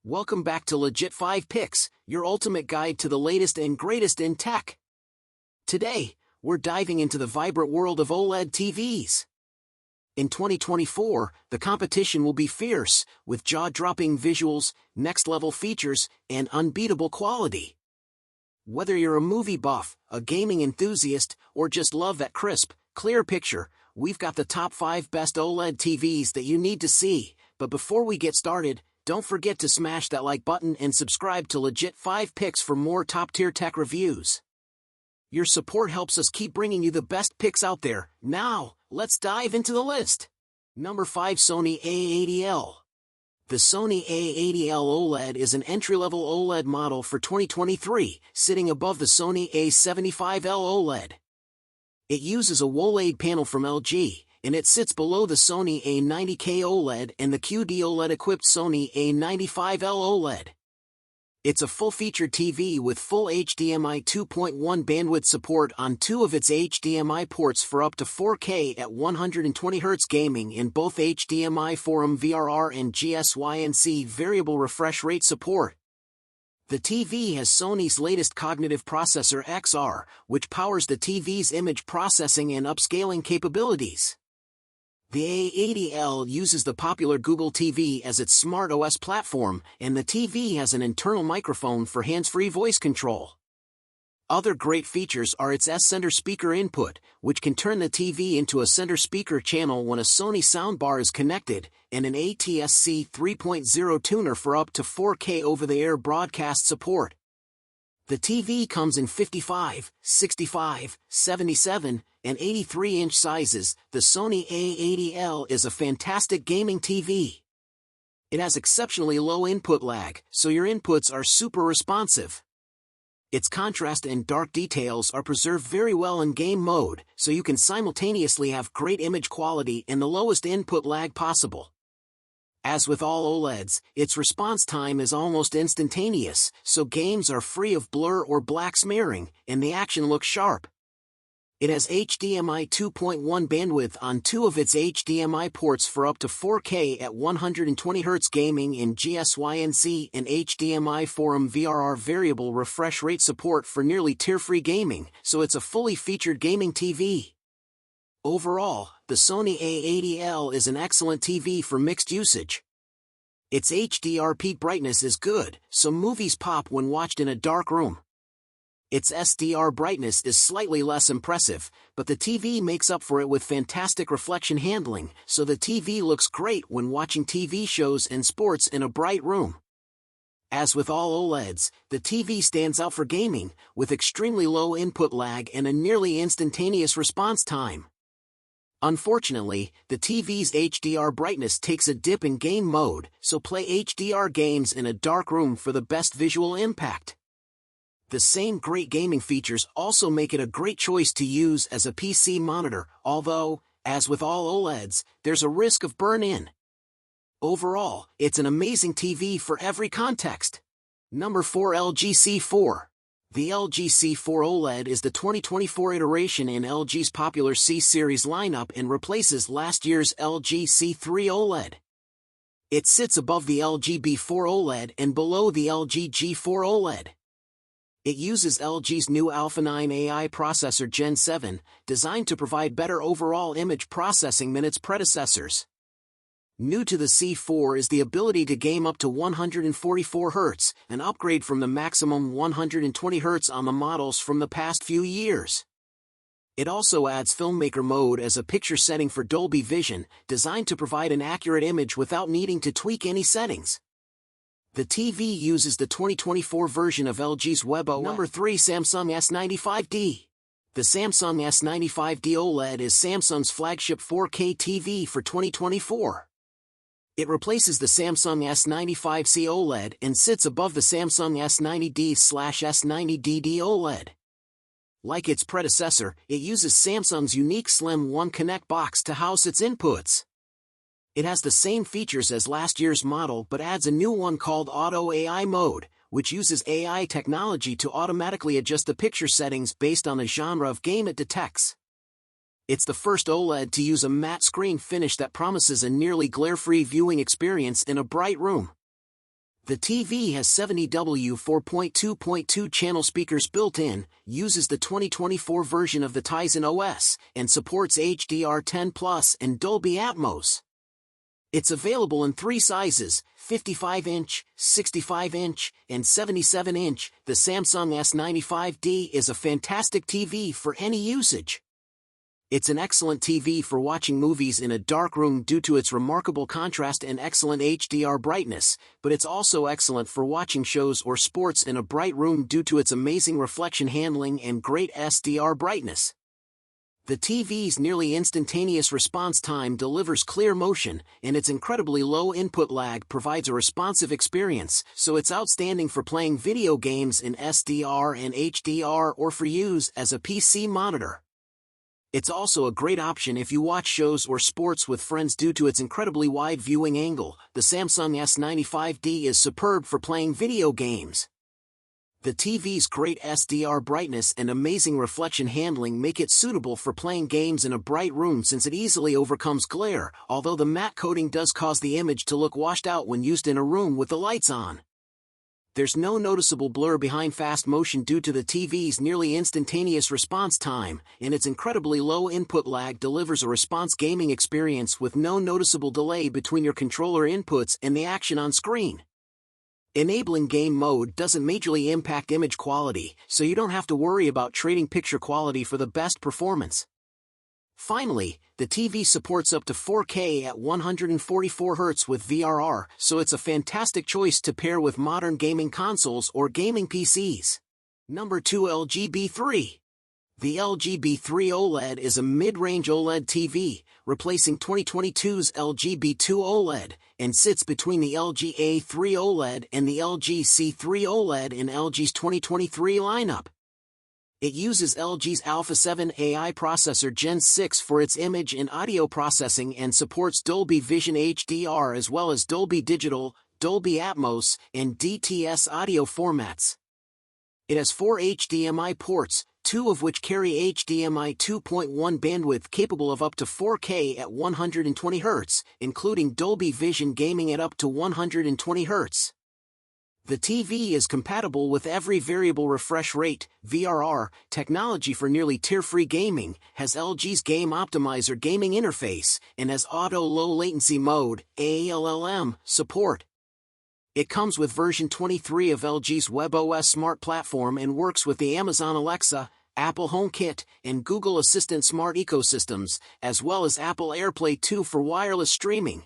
Welcome back to Legit 5 Picks, your ultimate guide to the latest and greatest in tech. Today, we're diving into the vibrant world of OLED TVs. In 2024, the competition will be fierce, with jaw-dropping visuals, next-level features, and unbeatable quality. Whether you're a movie buff, a gaming enthusiast, or just love that crisp, clear picture, we've got the top 5 best OLED TVs that you need to see. But before we get started, don't forget to smash that like button and subscribe to Legit 5 Picks for more top-tier tech reviews. Your support helps us keep bringing you the best picks out there. Now, let's dive into the list. Number 5, Sony A80L. The Sony A80L OLED is an entry-level OLED model for 2023, sitting above the Sony A75L OLED. It uses a OLED panel from LG, and it sits below the Sony A90K OLED and the QD OLED-equipped Sony A95L OLED. It's a full-featured TV with full HDMI 2.1 bandwidth support on 2 of its HDMI ports for up to 4K at 120Hz gaming in both HDMI Forum VRR and GSYNC variable refresh rate support. The TV has Sony's latest cognitive processor XR, which powers the TV's image processing and upscaling capabilities. The A80L uses the popular Google TV as its smart OS platform, and the TV has an internal microphone for hands-free voice control. Other great features are its S-Center speaker input, which can turn the TV into a center speaker channel when a Sony soundbar is connected, and an ATSC 3.0 tuner for up to 4K over-the-air broadcast support. The TV comes in 55, 65, 77, and 83-inch sizes. The Sony A80L is a fantastic gaming TV. It has exceptionally low input lag, so your inputs are super responsive. Its contrast and dark details are preserved very well in game mode, so you can simultaneously have great image quality and the lowest input lag possible. As with all OLEDs, its response time is almost instantaneous, so games are free of blur or black smearing, and the action looks sharp. It has HDMI 2.1 bandwidth on 2 of its HDMI ports for up to 4K at 120Hz gaming in GSYNC and HDMI Forum VRR variable refresh rate support for nearly tear-free gaming, so it's a fully featured gaming TV. Overall, the Sony A80L is an excellent TV for mixed usage. Its HDR peak brightness is good, so movies pop when watched in a dark room. Its SDR brightness is slightly less impressive, but the TV makes up for it with fantastic reflection handling, so the TV looks great when watching TV shows and sports in a bright room. As with all OLEDs, the TV stands out for gaming, with extremely low input lag and a nearly instantaneous response time. Unfortunately, the TV's HDR brightness takes a dip in game mode, so play HDR games in a dark room for the best visual impact. The same great gaming features also make it a great choice to use as a PC monitor, although, as with all OLEDs, there's a risk of burn-in. Overall, it's an amazing TV for every context. Number 4, LG C4. The LG C4 OLED is the 2024 iteration in LG's popular C-series lineup and replaces last year's LG C3 OLED. It sits above the LG B4 OLED and below the LG G4 OLED. It uses LG's new Alpha 9 AI processor Gen 7, designed to provide better overall image processing than its predecessors. New to the C4 is the ability to game up to 144Hz, an upgrade from the maximum 120Hz on the models from the past few years. It also adds Filmmaker Mode as a picture setting for Dolby Vision, designed to provide an accurate image without needing to tweak any settings. The TV uses the 2024 version of LG's WebOS. Number 3, Samsung S95D. The Samsung S95D OLED is Samsung's flagship 4K TV for 2024. It replaces the Samsung S95C OLED and sits above the Samsung S90D/S90DD OLED. Like its predecessor, it uses Samsung's unique Slim One Connect box to house its inputs. It has the same features as last year's model but adds a new one called Auto AI Mode, which uses AI technology to automatically adjust the picture settings based on the genre of game it detects. It's the first OLED to use a matte screen finish that promises a nearly glare-free viewing experience in a bright room. The TV has 70W 4.2.2 channel speakers built in, uses the 2024 version of the Tizen OS, and supports HDR10 Plus and Dolby Atmos. It's available in 3 sizes, 55-inch, 65-inch, and 77-inch. The Samsung S95D is a fantastic TV for any usage. It's an excellent TV for watching movies in a dark room due to its remarkable contrast and excellent HDR brightness, but it's also excellent for watching shows or sports in a bright room due to its amazing reflection handling and great SDR brightness. The TV's nearly instantaneous response time delivers clear motion, and its incredibly low input lag provides a responsive experience, so it's outstanding for playing video games in SDR and HDR or for use as a PC monitor. It's also a great option if you watch shows or sports with friends due to its incredibly wide viewing angle. The Samsung S95D is superb for playing video games. The TV's great SDR brightness and amazing reflection handling make it suitable for playing games in a bright room since it easily overcomes glare, although the matte coating does cause the image to look washed out when used in a room with the lights on. There's no noticeable blur behind fast motion due to the TV's nearly instantaneous response time, and its incredibly low input lag delivers a response gaming experience with no noticeable delay between your controller inputs and the action on screen. Enabling game mode doesn't majorly impact image quality, so you don't have to worry about trading picture quality for the best performance. Finally, the TV supports up to 4K at 144 Hz with VRR, so it's a fantastic choice to pair with modern gaming consoles or gaming PCs. Number 2, LG B3. The LG B3 OLED is a mid-range OLED TV, replacing 2022's LG B2 OLED, and sits between the LG A3 OLED and the LG C3 OLED in LG's 2023 lineup. It uses LG's Alpha 7 AI processor Gen 6 for its image and audio processing and supports Dolby Vision HDR as well as Dolby Digital, Dolby Atmos, and DTS audio formats. It has 4 HDMI ports, 2 of which carry HDMI 2.1 bandwidth capable of up to 4K at 120 Hz, including Dolby Vision gaming at up to 120 Hz. The TV is compatible with every variable refresh rate (VRR) technology for nearly tear-free gaming, has LG's Game Optimizer gaming interface, and has Auto Low Latency Mode (ALLM) support. It comes with version 23 of LG's WebOS smart platform and works with the Amazon Alexa, Apple HomeKit, and Google Assistant smart ecosystems, as well as Apple AirPlay 2 for wireless streaming.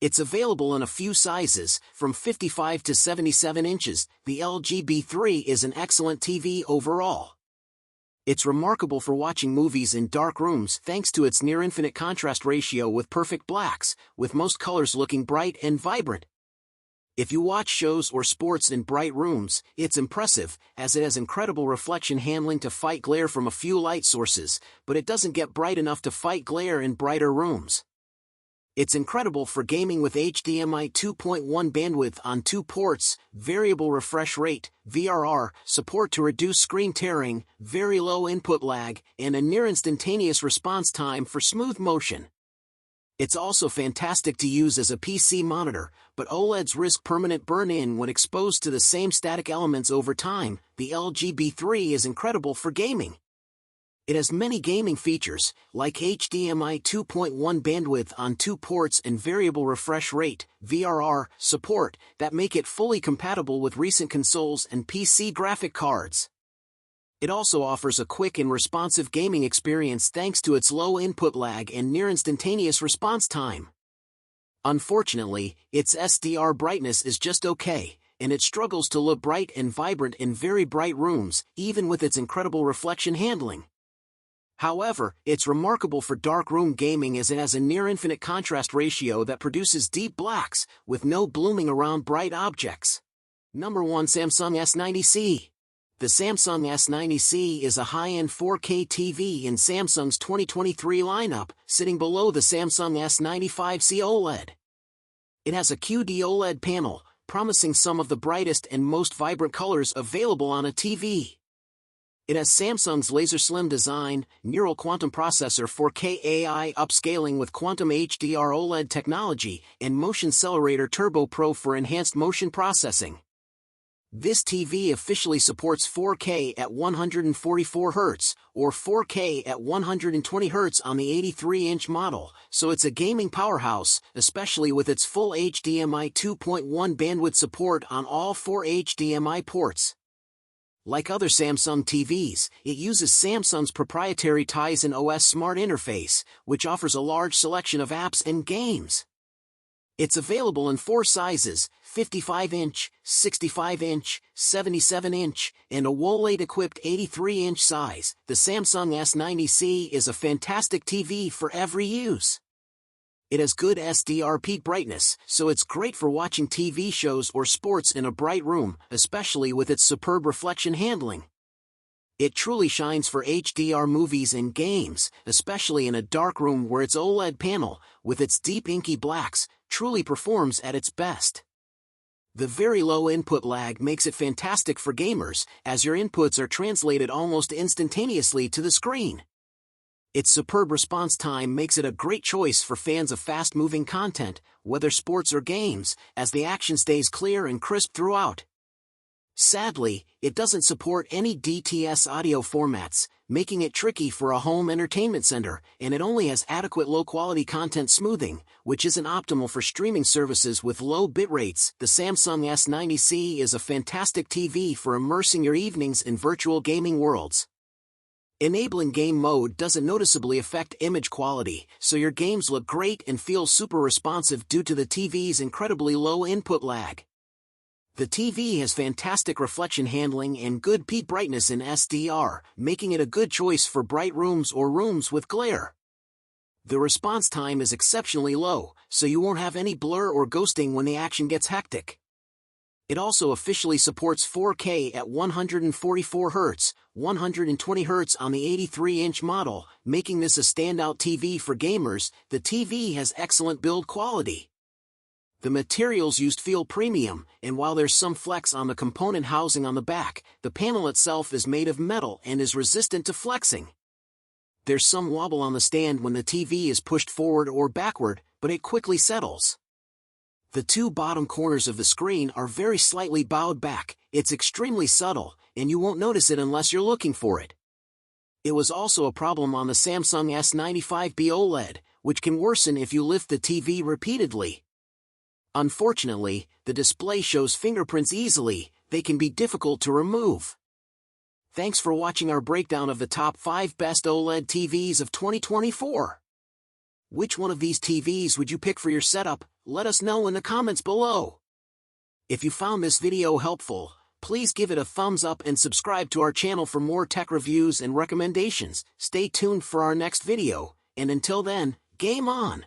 It's available in a few sizes, from 55 to 77 inches. The LG B3 is an excellent TV overall. It's remarkable for watching movies in dark rooms thanks to its near-infinite contrast ratio with perfect blacks, with most colors looking bright and vibrant. If you watch shows or sports in bright rooms, it's impressive, as it has incredible reflection handling to fight glare from a few light sources, but it doesn't get bright enough to fight glare in brighter rooms. It's incredible for gaming with HDMI 2.1 bandwidth on 2 ports, variable refresh rate, VRR, support to reduce screen tearing, very low input lag, and a near-instantaneous response time for smooth motion. It's also fantastic to use as a PC monitor, but OLEDs risk permanent burn-in when exposed to the same static elements over time. The LG B3 is incredible for gaming. It has many gaming features, like HDMI 2.1 bandwidth on 2 ports and variable refresh rate (VRR) support, that make it fully compatible with recent consoles and PC graphic cards. It also offers a quick and responsive gaming experience thanks to its low input lag and near-instantaneous response time. Unfortunately, its SDR brightness is just okay, and it struggles to look bright and vibrant in very bright rooms, even with its incredible reflection handling. However, it's remarkable for dark room gaming as it has a near-infinite contrast ratio that produces deep blacks, with no blooming around bright objects. Number 1, Samsung S90C. The Samsung S90C is a high-end 4K TV in Samsung's 2023 lineup, sitting below the Samsung S95C OLED. It has a QD OLED panel, promising some of the brightest and most vibrant colors available on a TV. It has Samsung's laser slim design, neural quantum processor 4K AI upscaling with quantum HDR OLED technology, and motion accelerator Turbo Pro for enhanced motion processing. This TV officially supports 4K at 144Hz, or 4K at 120Hz on the 83-inch model, so it's a gaming powerhouse, especially with its full HDMI 2.1 bandwidth support on all 4 HDMI ports. Like other Samsung TVs, it uses Samsung's proprietary Tizen OS smart interface, which offers a large selection of apps and games. It's available in 4 sizes, 55-inch, 65-inch, 77-inch, and a OLED-equipped 83-inch size. The Samsung S90C is a fantastic TV for every use. It has good SDR peak brightness, so it's great for watching TV shows or sports in a bright room, especially with its superb reflection handling. It truly shines for HDR movies and games, especially in a dark room where its OLED panel, with its deep inky blacks, truly performs at its best. The very low input lag makes it fantastic for gamers, as your inputs are translated almost instantaneously to the screen. Its superb response time makes it a great choice for fans of fast-moving content, whether sports or games, as the action stays clear and crisp throughout. Sadly, it doesn't support any DTS audio formats, making it tricky for a home entertainment center, and it only has adequate low-quality content smoothing, which isn't optimal for streaming services with low bit rates. The Samsung S90C is a fantastic TV for immersing your evenings in virtual gaming worlds. Enabling game mode doesn't noticeably affect image quality, so your games look great and feel super responsive due to the TV's incredibly low input lag. The TV has fantastic reflection handling and good peak brightness in SDR, making it a good choice for bright rooms or rooms with glare. The response time is exceptionally low, so you won't have any blur or ghosting when the action gets hectic. It also officially supports 4K at 144Hz, 120Hz on the 83-inch model, making this a standout TV for gamers. The TV has excellent build quality. The materials used feel premium, and while there's some flex on the component housing on the back, the panel itself is made of metal and is resistant to flexing. There's some wobble on the stand when the TV is pushed forward or backward, but it quickly settles. The 2 bottom corners of the screen are very slightly bowed back. It's extremely subtle, and you won't notice it unless you're looking for it. It was also a problem on the Samsung S95B OLED, which can worsen if you lift the TV repeatedly. Unfortunately, the display shows fingerprints easily. They can be difficult to remove. Thanks for watching our breakdown of the top 5 best OLED TVs of 2024. Which one of these TVs would you pick for your setup? Let us know in the comments below. If you found this video helpful, please give it a thumbs up and subscribe to our channel for more tech reviews and recommendations. Stay tuned for our next video, and until then, game on!